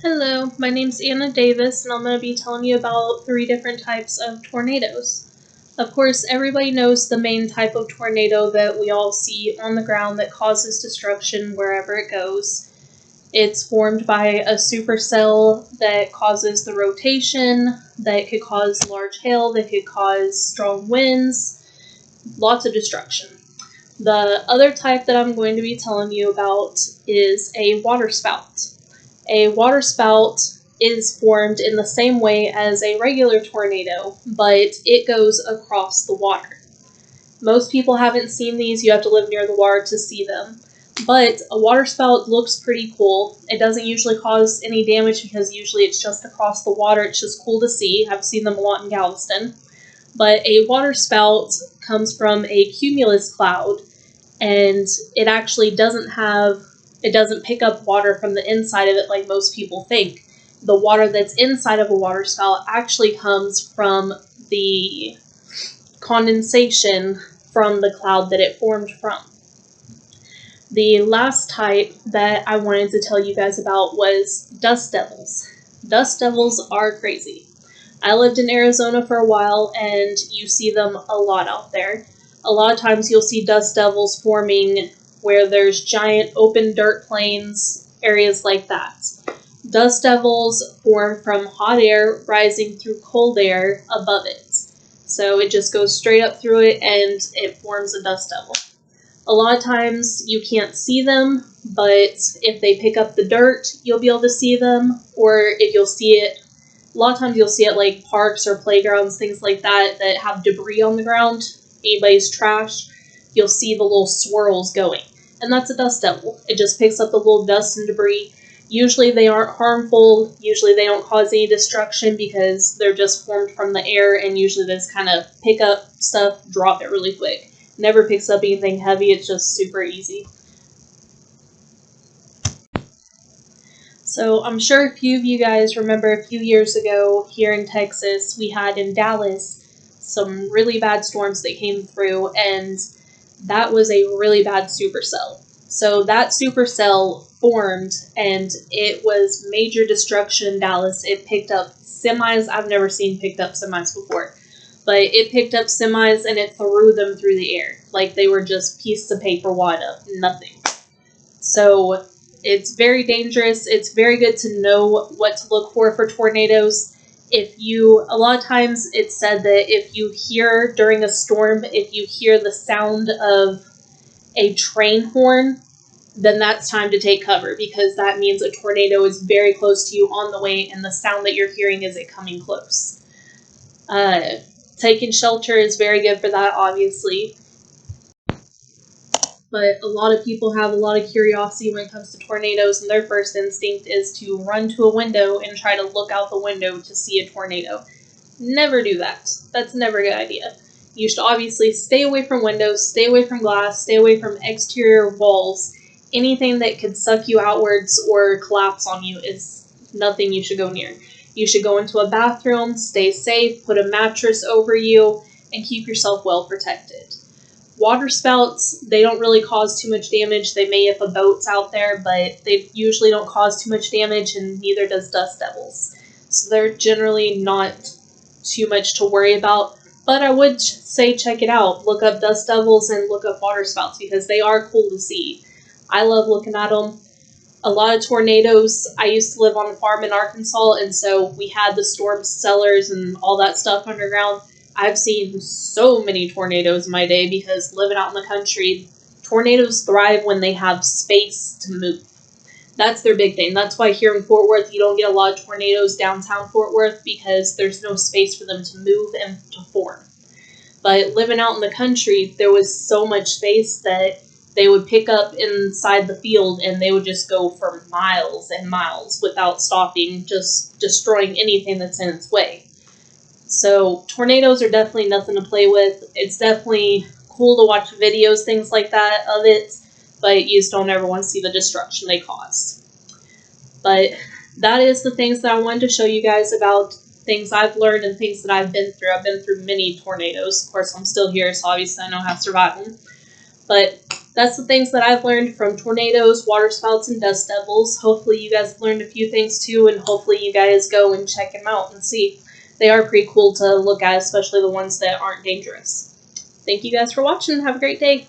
Hello, my name's Anna Davis, and I'm going to be telling you about 3 different types of tornadoes. Of course, everybody knows the main type of tornado that we all see on the ground that causes destruction wherever it goes. It's formed by a supercell that causes the rotation, that could cause large hail, that could cause strong winds, lots of destruction. The other type that I'm going to be telling you about is a waterspout. A waterspout is formed in the same way as a regular tornado, but it goes across the water. Most people haven't seen these. You have to live near the water to see them. But a waterspout looks pretty cool. It doesn't usually cause any damage because usually it's just across the water. It's just cool to see. I've seen them a lot in Galveston. But a waterspout comes from a cumulus cloud, and it actually doesn't pick up water from the inside of it like most people think. The water that's inside of a waterspout actually comes from the condensation from the cloud that it formed from. The last type that I wanted to tell you guys about was dust devils. Dust devils are crazy. I lived in Arizona for a while, and you see them a lot out there. A lot of times you'll see dust devils forming where there's giant open dirt plains, areas like that. Dust devils form from hot air rising through cold air above it. So it just goes straight up through it and it forms a dust devil. A lot of times you can't see them, but if they pick up the dirt, you'll be able to see them, or if you'll see it, a lot of times you'll see it like parks or playgrounds, things like that, that have debris on the ground, anybody's trash, you'll see the little swirls going. And that's a dust devil. It just picks up the little dust and debris. Usually they aren't harmful. Usually they don't cause any destruction because they're just formed from the air, and usually they just kind of pick up stuff, drop it really quick. Never picks up anything heavy. It's just super easy. So I'm sure a few of you guys remember a few years ago here in Texas, we had in Dallas some really bad storms that came through, and that was a really bad supercell. So that supercell formed, and it was major destruction in Dallas. It picked up semis. I've never seen picked up semis before, but it picked up semis and it threw them through the air like they were just pieces of paper wad up, nothing. So it's very dangerous. It's very good to know what to look for tornadoes. A lot of times it's said that if you hear during a storm, if you hear the sound of a train horn, then that's time to take cover, because that means a tornado is very close to you on the way, and the sound that you're hearing is it coming close. Taking shelter is very good for that, obviously. But a lot of people have a lot of curiosity when it comes to tornadoes, and their first instinct is to run to a window and try to look out the window to see a tornado. Never do that. That's never a good idea. You should obviously stay away from windows, stay away from glass, stay away from exterior walls. Anything that could suck you outwards or collapse on you is nothing you should go near. You should go into a bathroom, stay safe, put a mattress over you, and keep yourself well protected. Waterspouts, they don't really cause too much damage. They may if a boat's out there, but they usually don't cause too much damage, and neither does dust devils. So they're generally not too much to worry about. But I would say check it out. Look up dust devils and look up waterspouts, because they are cool to see. I love looking at them. A lot of tornadoes. I used to live on a farm in Arkansas, and so we had the storm cellars and all that stuff underground. I've seen so many tornadoes in my day because living out in the country, tornadoes thrive when they have space to move. That's their big thing. That's why here in Fort Worth, you don't get a lot of tornadoes downtown Fort Worth, because there's no space for them to move and to form. But living out in the country, there was so much space that they would pick up inside the field and they would just go for miles and miles without stopping, just destroying anything that's in its way. So tornadoes are definitely nothing to play with. It's definitely cool to watch videos, things like that of it, but you just don't ever want to see the destruction they cause. But that is the things that I wanted to show you guys about things I've learned and things that I've been through. I've been through many tornadoes. Of course, I'm still here, so obviously I know how to survive them. But that's the things that I've learned from tornadoes, waterspouts, and dust devils. Hopefully you guys learned a few things too, and hopefully you guys go and check them out and see. They are pretty cool to look at, especially the ones that aren't dangerous. Thank you guys for watching. Have a great day.